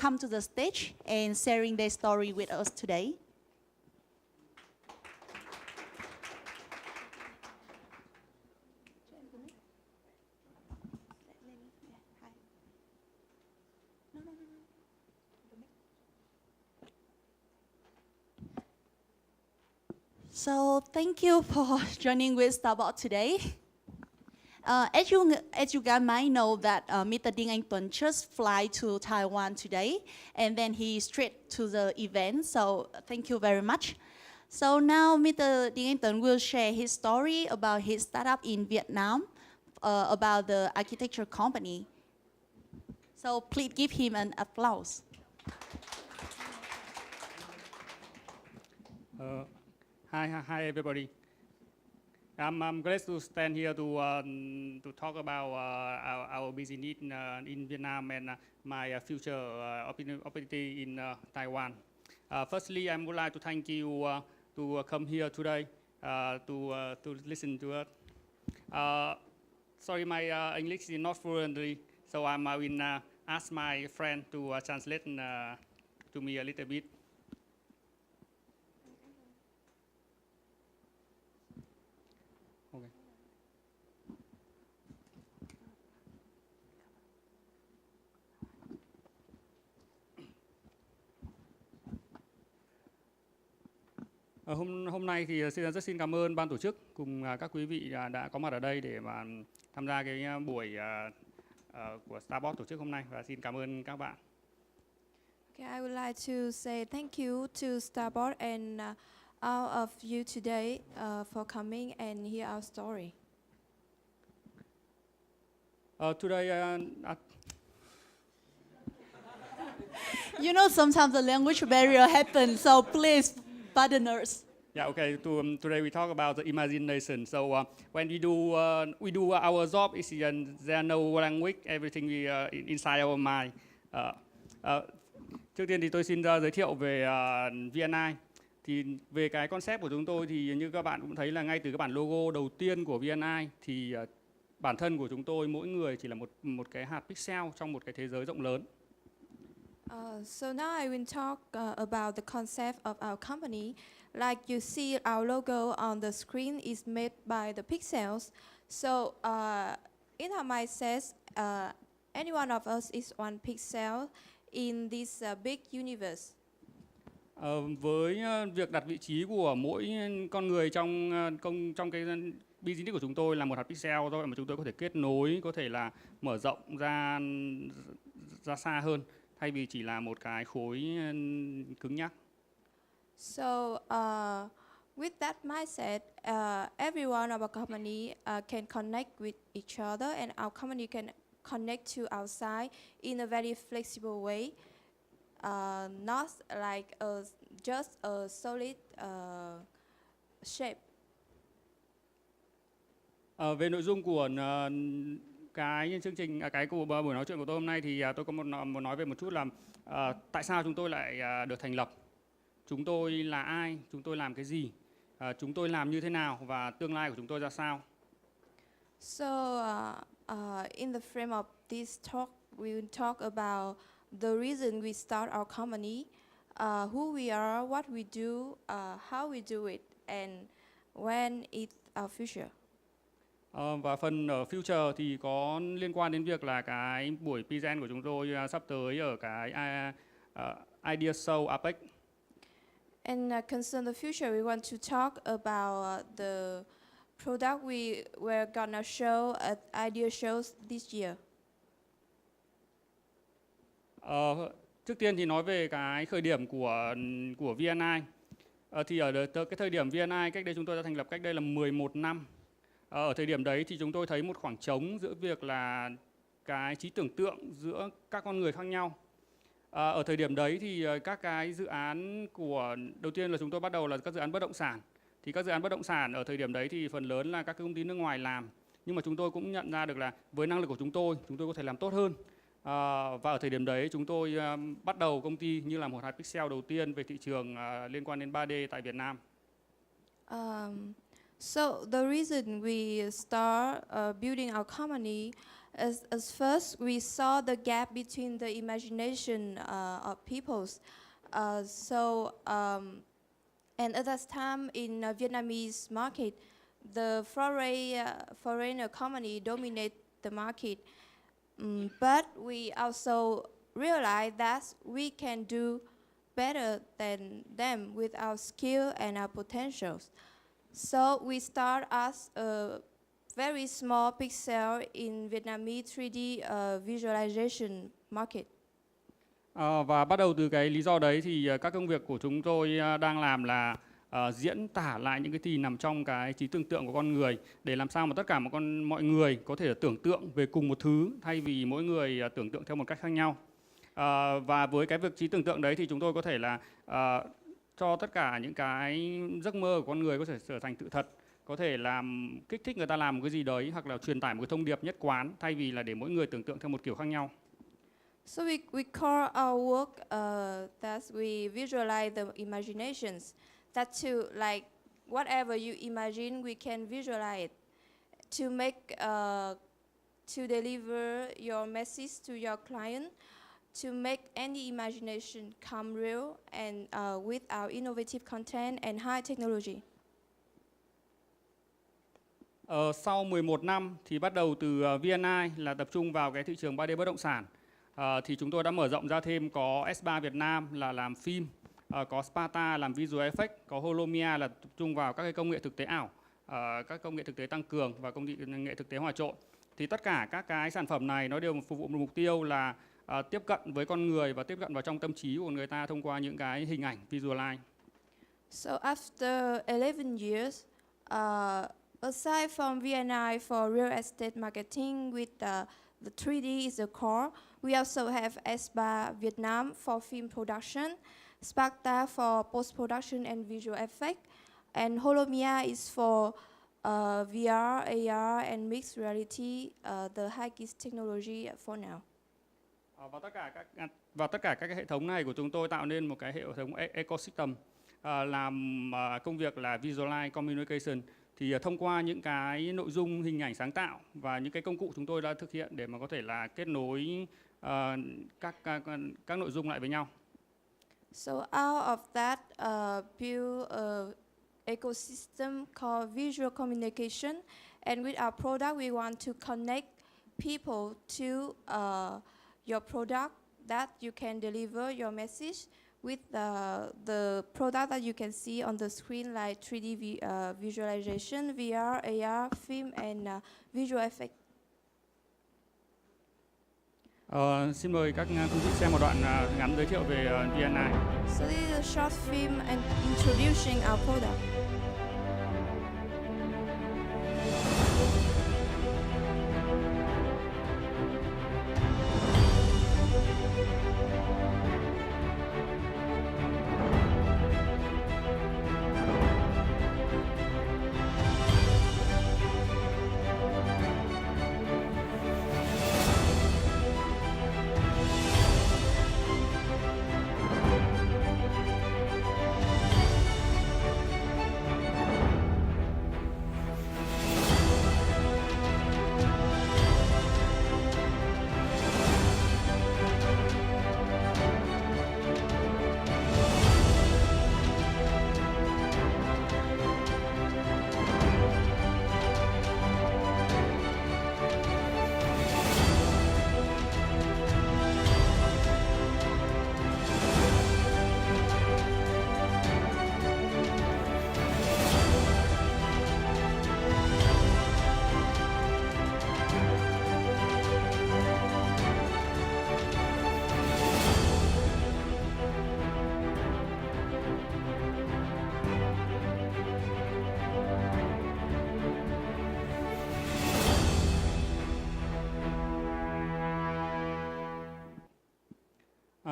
come to the stage and sharing their story with us today. So thank you for joining with STARTBOARD today. As you guys might know that Mr. Ding Anh Tuấn just fly to Taiwan today, and then he straight to the event. So thank you very much. So now Mr. Ding Anh Tuấn will share his story about his startup in Vietnam, about the architecture company. So please give him an applause. Hi everybody. I'm glad to stand here to talk about our business in Vietnam and my future opportunity in Taiwan. Firstly, I would like to thank you to come here today to listen to us. Sorry, my English is not fluently, so I will ask my friend to translate to me a little bit. Okay. Hôm nay thì xin cảm ơn ban tổ chức cùng các quý vị đã có mặt ở đây để mà tham gia cái buổi của STARTBOARD tổ chức hôm nay, và xin cảm ơn các bạn. Okay, I would like to say thank you to STARTBOARD and all of you today for coming and hear our story. Today, You know, sometimes the language barrier happens, so please pardon us. yeah, okay. Today we talk about the imagination. So when we do our job, is there are no language, everything inside our mind. Trước tiên thì tôi xin giới thiệu về VNI. Thì về cái concept của chúng tôi thì như các bạn cũng thấy là ngay từ cái bản logo đầu tiên của VNI thì bản thân của chúng tôi mỗi người chỉ là một cái hạt pixel trong một cái thế giới rộng lớn. So now I will talk about the concept of our company. Like you see, our logo on the screen is made by the pixels. So in our mindset, any one of us is one pixel in this big universe. Với việc đặt vị trí của mỗi con người trong cái business của chúng tôi là một hạt pixel thôi, mà chúng tôi có thể kết nối, có thể là mở rộng ra xa hơn thay vì chỉ là một cái khối cứng nhắc. So with that mindset, every one of our company can connect with each other, and our company can connect to outside in a very flexible way. Not like just a solid shape. Về nội dung của cái chương trình, cái của buổi nói chuyện của tôi hôm nay thì tôi có muốn nói về một chút là tại sao chúng tôi lại được thành lập, chúng tôi là ai, chúng tôi làm cái gì, chúng tôi làm như thế nào và tương lai của chúng tôi ra sao. So in the frame of this talk, we will talk about the reason we start our company, who we are, what we do, how we do it, and when it's our future. Và phần ở future thì có liên quan đến việc là cái buổi present của chúng tôi sắp tới ở cái Idea Show APEC. And concern the future, we want to talk about the product we're gonna show at Idea Shows this year. Trước tiên thì nói về cái khởi điểm của VNI. Thì ở cái thời điểm VNI cách đây chúng tôi đã thành lập cách đây là 11 năm. Ở thời điểm đấy thì chúng tôi thấy một khoảng trống giữa việc là cái trí tưởng tượng giữa các con người khác nhau. Ở thời điểm đấy thì các cái dự án đầu tiên là chúng tôi bắt đầu là các dự án bất động sản. Thì các dự án bất động sản ở thời điểm đấy thì phần lớn là các công ty nước ngoài làm. Nhưng mà chúng tôi cũng nhận ra được là với năng lực của chúng tôi có thể làm tốt hơn. Và ở thời điểm đấy chúng tôi bắt đầu công ty như là một hạt pixel đầu tiên về thị trường liên quan đến 3D tại Việt Nam. So the reason we start building our company As first, we saw the gap between the imagination of peoples. And at that time in Vietnamese market, the foreigner company dominate the market. But we also realized that we can do better than them with our skill and our potentials. So we start as a very small pixel in Vietnamese 3D visualization market. Và bắt đầu từ cái lý do đấy thì các công việc của chúng tôi đang làm là diễn tả lại những cái gì nằm trong cái trí tưởng tượng của con người, để làm sao mà tất cả mọi người có thể tưởng tượng về cùng một thứ thay vì mỗi người tưởng tượng theo một cách khác nhau. Và với cái việc trí tưởng tượng đấy thì chúng tôi có thể là cho tất cả những cái giấc mơ của con người có thể trở thành sự thật, có thể làm kích thích người ta làm một cái gì đấy hoặc là truyền tải một cái thông điệp nhất quán thay vì là để mỗi người tưởng tượng theo một kiểu khác nhau. So we call our work that we visualize the imaginations. That to like whatever you imagine, we can visualize it to make to deliver your message to your client, to make any imagination come real, and with our innovative content and high technology. Sau 11 năm thì bắt đầu từ VNI là tập trung vào cái thị trường 3D bất động sản. Thì chúng tôi đã mở rộng ra thêm có S3 Việt Nam là làm phim, có Sparta làm visual effect, có Holomia là tập trung vào các cái công nghệ thực tế ảo, các công nghệ thực tế tăng cường và công nghệ thực tế hòa trộn. Thì tất cả các cái sản phẩm này nó đều phục vụ một mục tiêu là tiếp cận với con người và tiếp cận vào trong tâm trí của người ta thông qua những cái hình ảnh visualize. So after 11 years, aside from VNI for real estate marketing with the 3D is the core, we also have S3 Vietnam for film production, Sparta for post-production and visual effect, and Holomia is for VR, AR, and mixed reality, the highest technology for now. Và tất cả các cái hệ thống này của chúng tôi tạo nên một cái hệ thống ecosystem làm công việc là visualize communication, thì thông qua những cái nội dung hình ảnh sáng tạo và những cái công cụ chúng tôi đã thực hiện để mà có thể là kết nối các nội dung lại với nhau. So out of that, build a ecosystem called visual communication, and with our product, we want to connect people to your product that you can deliver your message with the product that you can see on the screen, like 3D visualization, VR, AR, film, and visual effect. Xin mời các quý vị xem một đoạn ngắn giới thiệu về VNI. So this is a short film and introducing our product.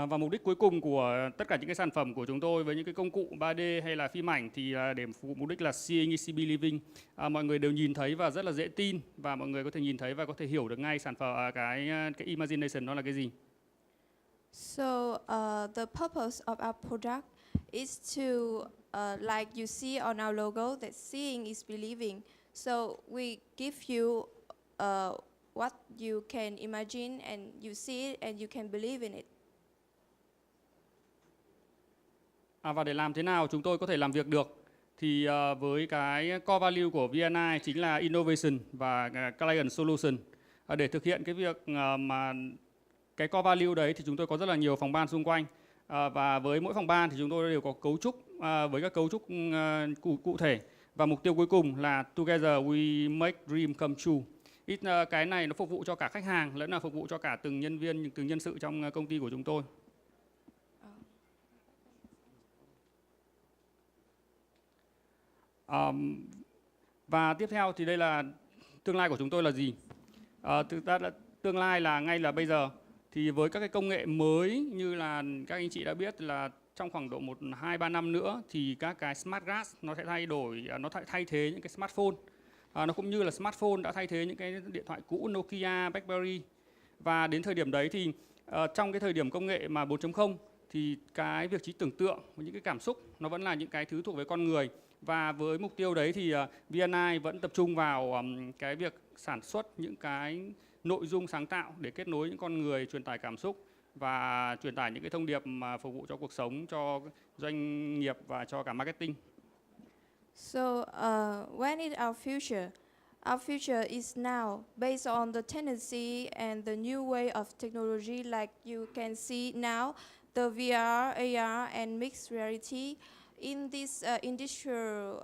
Và mục đích cuối cùng của tất cả những cái sản phẩm của chúng tôi với những cái công cụ 3D hay là phim ảnh thì để phục vụ mục đích là seeing is believing. Mọi người đều nhìn thấy và rất là dễ tin, và mọi người có thể nhìn thấy và có thể hiểu được ngay sản phẩm cái imagination nó là cái gì. So the purpose of our product is to like you see on our logo that seeing is believing. So we give you what you can imagine and you see it and you can believe in it. Và để làm thế nào chúng tôi có thể làm việc được thì với cái core value của VNI chính là innovation và client solution. Để thực hiện cái việc mà cái core value đấy thì chúng tôi có rất là nhiều phòng ban xung quanh. Và với mỗi phòng ban thì chúng tôi đều có cấu trúc với các cấu trúc cụ thể. Và mục tiêu cuối cùng là together we make dream come true. Cái này nó phục vụ cho cả khách hàng lẫn là phục vụ cho cả từng nhân viên, từng nhân sự trong công ty của chúng tôi. Và tiếp theo thì đây là tương lai của chúng tôi là gì? Thực ra là tương lai là ngay là bây giờ. Thì với các cái công nghệ mới như là các anh chị đã biết là trong khoảng độ 1-2-3 năm nữa thì các cái smart glass nó sẽ thay đổi, nó thay thế những cái smartphone. Nó cũng như là smartphone đã thay thế những cái điện thoại cũ Nokia, BlackBerry. Và đến thời điểm đấy thì trong cái thời điểm công nghệ mà 4.0 thì cái việc trí tưởng tượng, những cái cảm xúc nó vẫn là những cái thứ thuộc về con người. Và với mục tiêu đấy thì VNI vẫn tập trung vào cái việc sản xuất những cái nội dung sáng tạo để kết nối những con người, truyền tải cảm xúc và truyền tải những cái thông điệp mà phục vụ cho cuộc sống, cho doanh nghiệp và cho cả marketing. So when is our future? Our future is now, based on the tendency and the new way of technology, like you can see now, the VR, AR, and mixed reality. In this industrial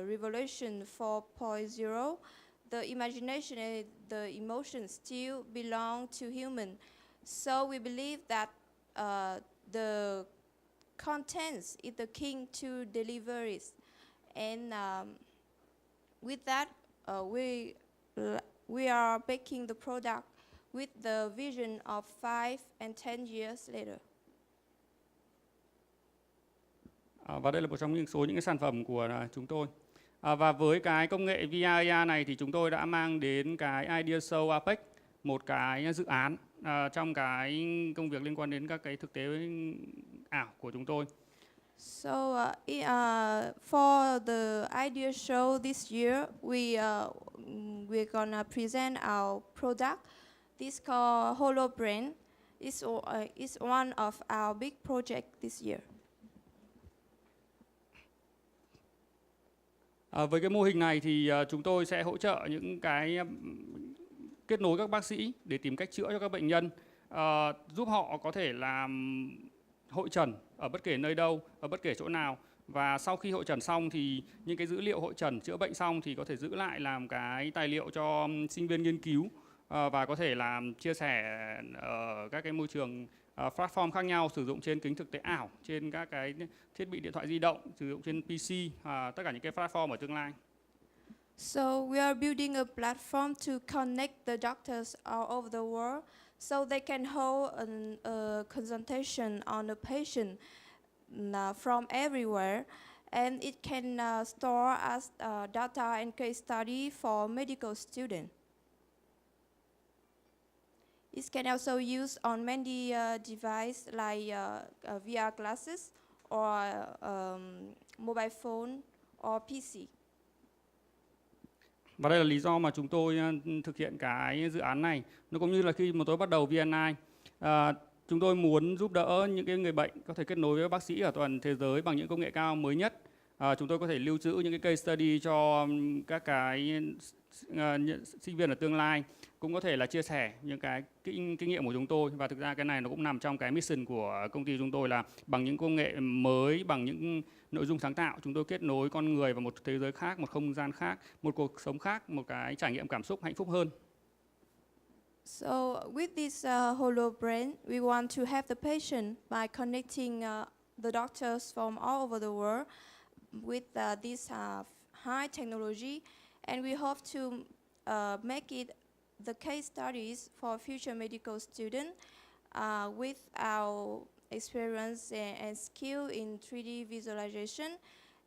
revolution 4.0, the imagination and the emotions still belong to human. So we believe that the contents is the king to deliver it. And with that, we are making the product with the vision of 5 and 10 years later. Và đây là một trong những số những cái sản phẩm của chúng tôi. Và với cái công nghệ VR AR này thì chúng tôi đã mang đến cái Idea Show APEC, một cái dự án trong cái công việc liên quan đến các cái thực tế ảo của chúng tôi. So for the Idea Show this year, we're gonna present our product. This called HoloBrain. It's one of our big project this year. Với cái mô hình này thì chúng tôi sẽ hỗ trợ những cái kết nối các bác sĩ để tìm cách chữa cho các bệnh nhân, giúp họ có thể làm hội chẩn ở bất kể nơi đâu, ở bất kể chỗ nào. Và sau khi hội chẩn xong thì những cái dữ liệu hội chẩn chữa bệnh xong thì có thể giữ lại làm cái tài liệu cho sinh viên nghiên cứu và có thể làm chia sẻ ở các cái môi trường platform khác nhau, sử dụng trên kính thực tế ảo, trên các cái thiết bị điện thoại di động, sử dụng trên PC, tất cả những cái platform ở tương lai. So we are building a platform to connect the doctors all over the world so they can hold a consultation on a patient from everywhere, and it can store as data and case study for medical students. It can also use on many devices like VR glasses or mobile phone or PC. Và đây là lý do mà chúng tôi thực hiện cái dự án này. Nó cũng như là khi mà tôi bắt đầu VNI, chúng tôi muốn giúp đỡ những cái người bệnh có thể kết nối với bác sĩ ở toàn thế giới bằng những công nghệ cao mới nhất. Chúng tôi có thể lưu trữ những cái case study cho các cái sinh viên ở tương lai, cũng có thể là chia sẻ những cái kinh nghiệm của chúng tôi. Và thực ra cái này nó cũng nằm trong cái mission của công ty chúng tôi là bằng những công nghệ mới, bằng những nội dung sáng tạo, chúng tôi kết nối con người vào một thế giới khác, một không gian khác, một cuộc sống khác, một cái trải nghiệm cảm xúc hạnh phúc hơn. So with this HoloBrain, we want to help the patient by connecting the doctors from all over the world with this high technology, and we hope to make it the case studies for future medical students with our experience and skill in 3D visualization.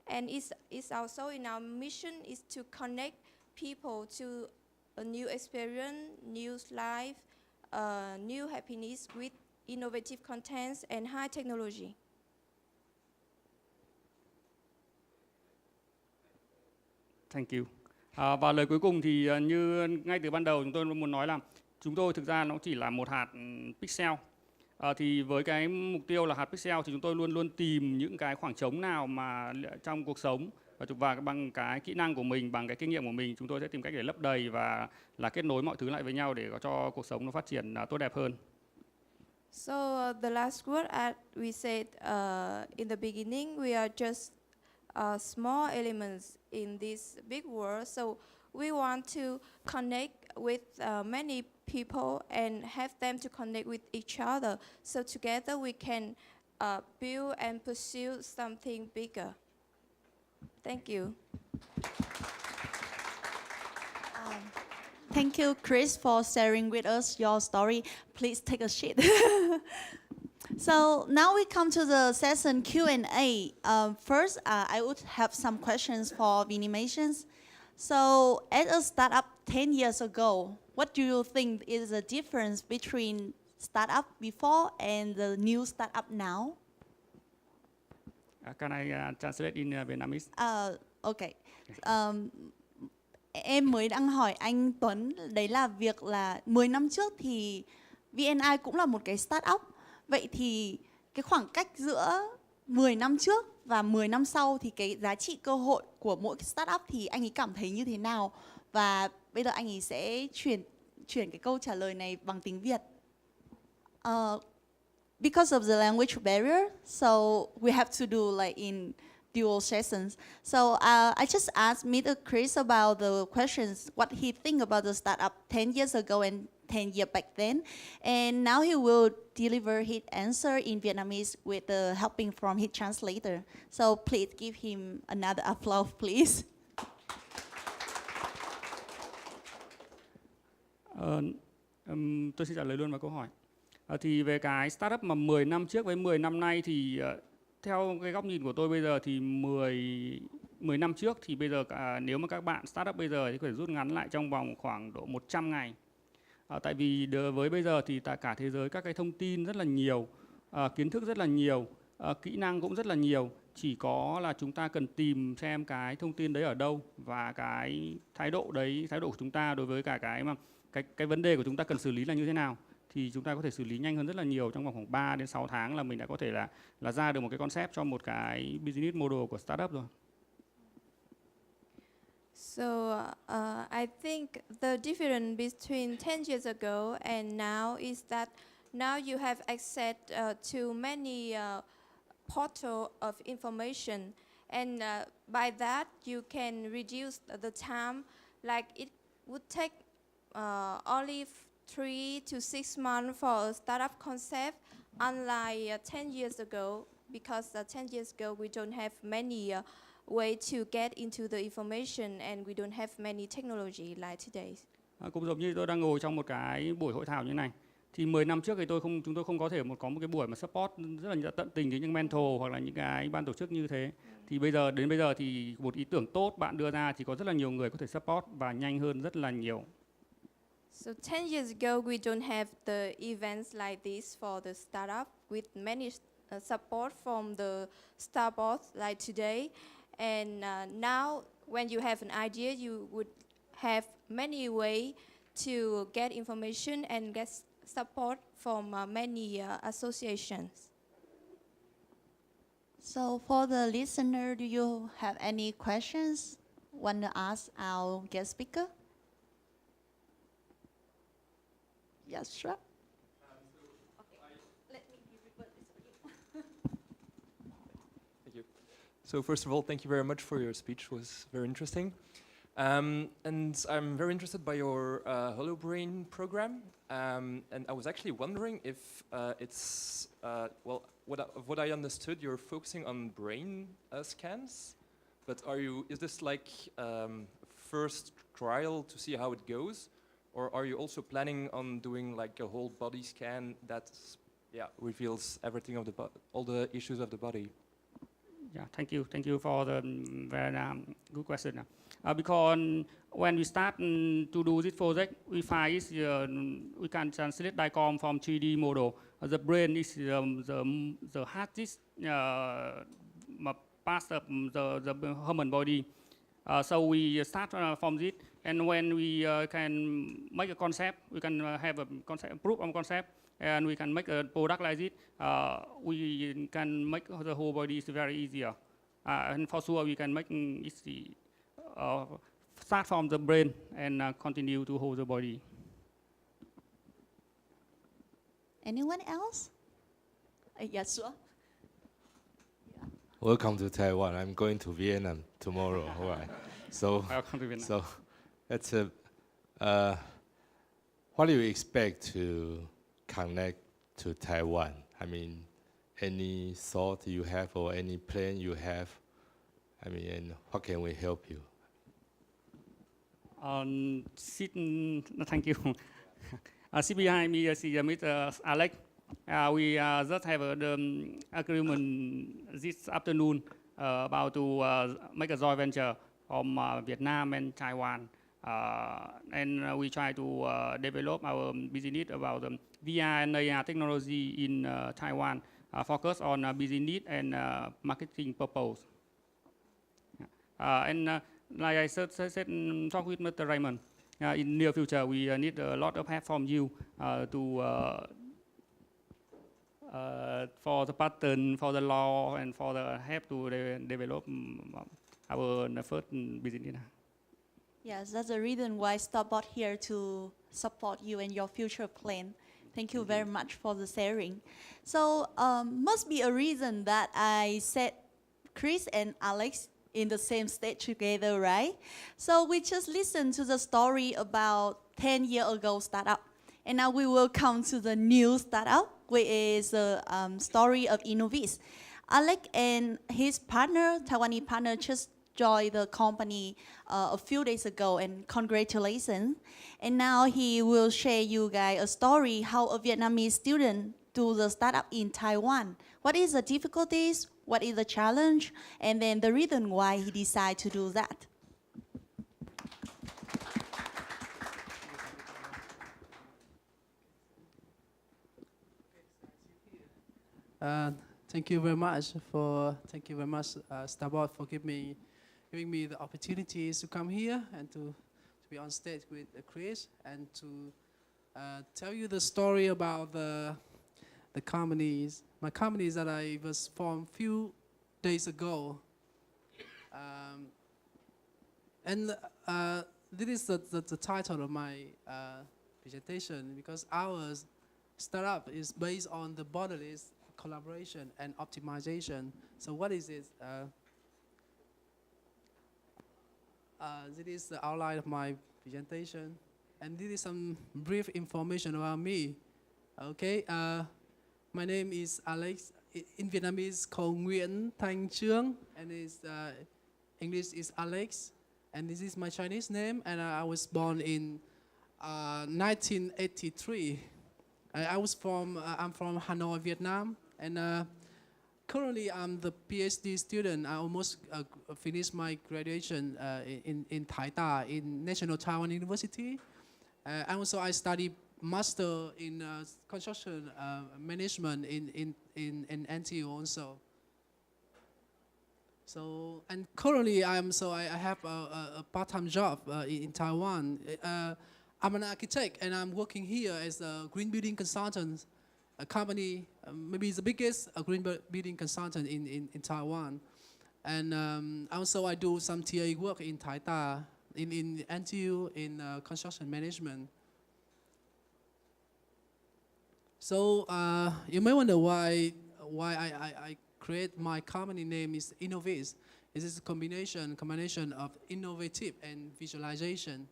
And it's also in our mission is to connect people to a new experience, new life, new happiness with innovative contents and high technology. Thank you. Và lời cuối cùng thì như ngay từ ban đầu chúng tôi muốn nói là chúng tôi thực ra nó chỉ là một hạt pixel. Thì với cái mục tiêu là hạt pixel thì chúng tôi luôn luôn tìm những cái khoảng trống nào mà trong cuộc sống và bằng cái kỹ năng của mình, bằng cái kinh nghiệm của mình, chúng tôi sẽ tìm cách để lấp đầy và là kết nối mọi thứ lại với nhau để có cho cuộc sống nó phát triển tốt đẹp hơn. So the last word we said in the beginning, we are just small elements in this big world. So we want to connect with many people and have them to connect with each other. So together we can build and pursue something bigger. Thank you. Thank you, Chris, for sharing with us your story. Please take a seat. So now we come to the session Q&A. First, I would have some questions for Vnimation. So as a startup 10 years ago, what do you think is the difference between startup before and the new startup now? Can I translate in Vietnamese? Okay. Em mới đang hỏi anh Tuấn, đấy là việc là 10 năm trước thì VNI cũng là một cái startup. Vậy thì cái khoảng cách giữa 10 năm trước và 10 năm sau thì cái giá trị cơ hội của mỗi cái startup thì anh ấy cảm thấy như thế nào? Và bây giờ anh ấy sẽ chuyển cái câu trả lời này bằng tiếng Việt. Because of the language barrier, so we have to do like in dual sessions. So I just asked Mr. Chris about the questions, what he think about the startup 10 years ago and 10 years back then. And now he will deliver his answer in Vietnamese with the helping from his translator. So please give him another applause, please. Tôi xin trả lời luôn vào câu hỏi. Thì về cái startup mà 10 năm trước với 10 năm nay thì theo cái góc nhìn của tôi bây giờ thì 10 năm trước thì bây giờ nếu mà các bạn startup bây giờ thì có thể rút ngắn lại trong vòng khoảng độ 100 ngày. Tại vì với bây giờ thì cả thế giới các cái thông tin rất là nhiều, kiến thức rất là nhiều, kỹ năng cũng rất là nhiều. Chỉ có là chúng ta cần tìm xem cái thông tin đấy ở đâu và cái thái độ của chúng ta đối với cả cái vấn đề của chúng ta cần xử lý là như thế nào. Thì chúng ta có thể xử lý nhanh hơn rất là nhiều, trong vòng khoảng 3 đến 6 tháng là mình đã có thể là ra được một cái concept cho một cái business model của startup rồi. So I think the difference between 10 years ago and now is that now you have access to many portal of information, and by that you can reduce the time. Like it would take only 3 to 6 months for a startup concept, unlike 10 years ago, because 10 years ago we don't have many way to get into the information and we don't have many technology like today. Cũng giống như tôi đang ngồi trong một cái buổi hội thảo như này. Thì 10 năm trước thì chúng tôi không có thể có một cái buổi mà support rất là tận tình đến những mentor hoặc là những cái ban tổ chức như thế. Thì đến bây giờ thì một ý tưởng tốt bạn đưa ra thì có rất là nhiều người có thể support và nhanh hơn rất là nhiều. So 10 years ago we don't have the events like this for the startup with many support from the STARTBOARD like today. And now when you have an idea, you would have many ways to get information and get support from many associations. So for the listener, do you have any questions want to ask our guest speaker? Yes, sure. Thank you. So first of all, thank you very much for your speech. It was very interesting. And I'm very interested by your HoloBrain program. And I was actually wondering if it's, well, what I understood, you're focusing on brain scans. But is this like first trial to see how it goes? Or are you also planning on doing like a whole body scan that reveals everything of all the issues of the body? Yeah, thank you for the very good question. Because when we start to do this project, we find we can translate DICOM from 3D model. The brain is the hardest part of the human body. So we start from this, and when we can make a concept, we can have a concept, proof of concept, and we can make a product like this. We can make the whole body is very easier, and for sure we can make easy. Start from the brain and continue to hold the body. Anyone else? Yes, sir. Welcome to Taiwan. I'm going to Vietnam tomorrow. All right. So, Welcome to Vietnam. so that's a. What do you expect to connect to Taiwan? I mean, any thought you have or any plan you have? I mean, and how can we help you? Thank you. Sit behind me is Mr. Alex. We just have the agreement this afternoon about to make a joint venture from Vietnam and Taiwan. And we try to develop our business about VR and AR technology in Taiwan, focus on business and marketing purpose. And like I said, talk with Mr. Raymond. In near future, we need a lot of help from you for the pattern, for the law, and for the help to develop our first business. Yes, that's the reason why STARTBOARD here to support you and your future plan. Thank you very much for the sharing. So must be a reason that I set Chris and Alex in the same stage together, right? So we just listened to the story about 10 years ago startup. And now we will come to the new startup, which is the story of Innovis. Alex and his partner, Taiwanese partner, just joined the company a few days ago, and congratulations. And now he will share you guys a story how a Vietnamese student do the startup in Taiwan. What is the difficulties? What is the challenge? And then the reason why he decided to do that. Thank you very much, STARTBOARD, for giving me the opportunities to come here and to be on stage with Chris and to tell you the story about the companies. My companies that I was formed a few days ago, and this is the title of my presentation, because our startup is based on the borderless collaboration and optimization. So what is it? This is the outline of my presentation, and this is some brief information about me. Okay, my name is Alex. In Vietnamese, called Nguyễn Thanh Trương, and English is Alex. And this is my Chinese name, and I was born in 1983. I'm from Hanoi, Vietnam, and currently I'm the PhD student. I almost finished my graduation in TAVAR, in National Taiwan University. And also I studied master in construction management in NTU also. So, and currently I have a part-time job in Taiwan. I'm an architect, and I'm working here as a green building consultant, a company, maybe the biggest green building consultant in Taiwan. And also I do some TA work in TAVAR, in NTU, in construction management. So you may wonder why I create my company name is Innovis. This is a combination of innovative and visualization.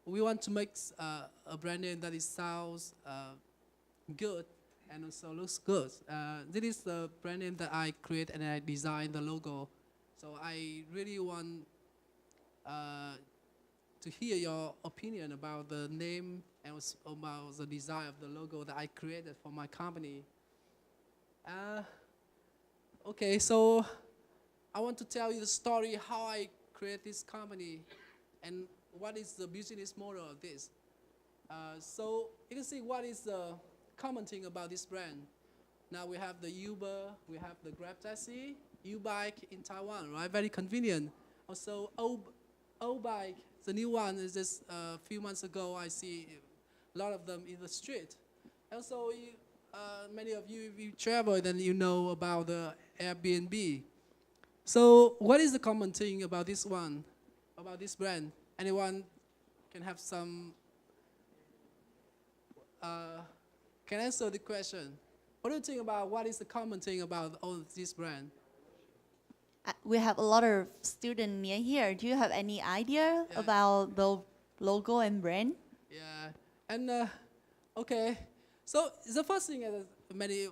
We want to make a brand name that sounds good and also looks good. This is the brand name that I create, and I design the logo. So I really want to hear your opinion about the name and about the design of the logo that I created for my company. Okay, so I want to tell you the story how I create this company and what is the business model of this. So you can see what is the common thing about this brand. Now we have the Uber, we have the Grab Taxi, U-bike in Taiwan, right? Very convenient. Also, O-bike, the new one is just a few months ago. I see a lot of them in the street. Also, many of you, if you travel, then you know about the Airbnb. So, what is the common thing about this one, about this brand? Anyone can have some, can answer the question. What do you think about what is the common thing about all of this brand? We have a lot of students near here. Do you have any idea Yeah. about the logo and brand? Yeah, and okay. So the first thing is many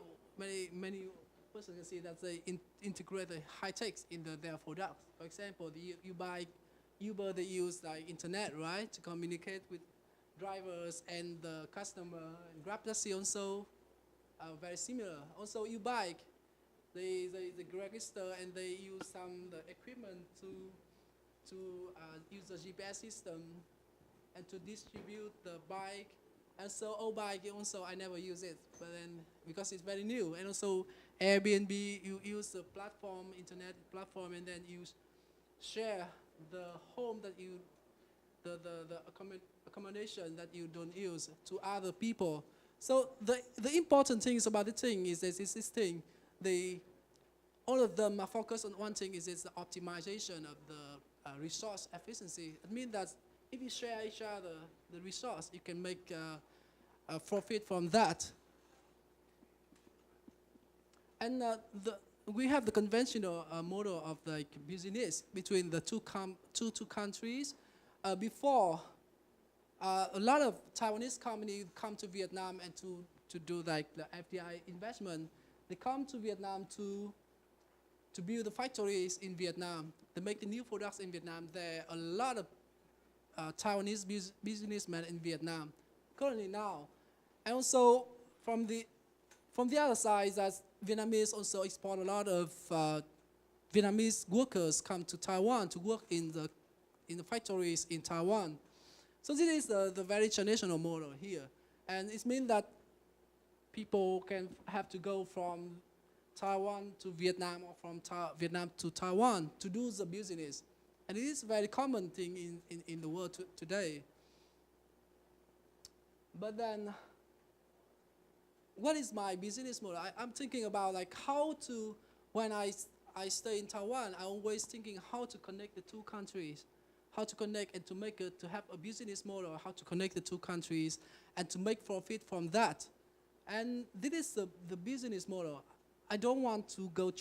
persons can see that they integrate the high techs in their products. For example, you buy Uber, they use like internet, right, to communicate with drivers and the customer. And Grab Taxi also very similar. Also, U-bike, they register and they use some the equipment to use the GPS system and to distribute the bike. And so O-bike also, I never use it, but then because it's very new. And also Airbnb, you use the platform, internet platform, and then you share the home that you, the accommodation that you don't use to other people. So the important things about the thing is that this thing, all of them are focused on one thing, is it's the optimization of the resource efficiency. It means that if you share each other the resource, you can make a profit from that. And we have the conventional model of like business between the two countries. Before, a lot of Taiwanese companies come to Vietnam and to do like the FDI investment. They come to Vietnam to build the factories in Vietnam. They make the new products in Vietnam. There are a lot of Taiwanese businessmen in Vietnam currently now. And also from the other side, that Vietnamese also export a lot of Vietnamese workers come to Taiwan to work in the factories in Taiwan. So this is the very traditional model here. And it means that people can have to go from Taiwan to Vietnam or from Vietnam to Taiwan to do the business. And it is a very common thing in the world today. But then, what is my business model? I'm thinking about like how to, when I stay in Taiwan, I'm always thinking how to connect the two countries, how to connect and to make it, to have a business model, how to connect the two countries and to make profit from that. And this is the business model. I don't want to go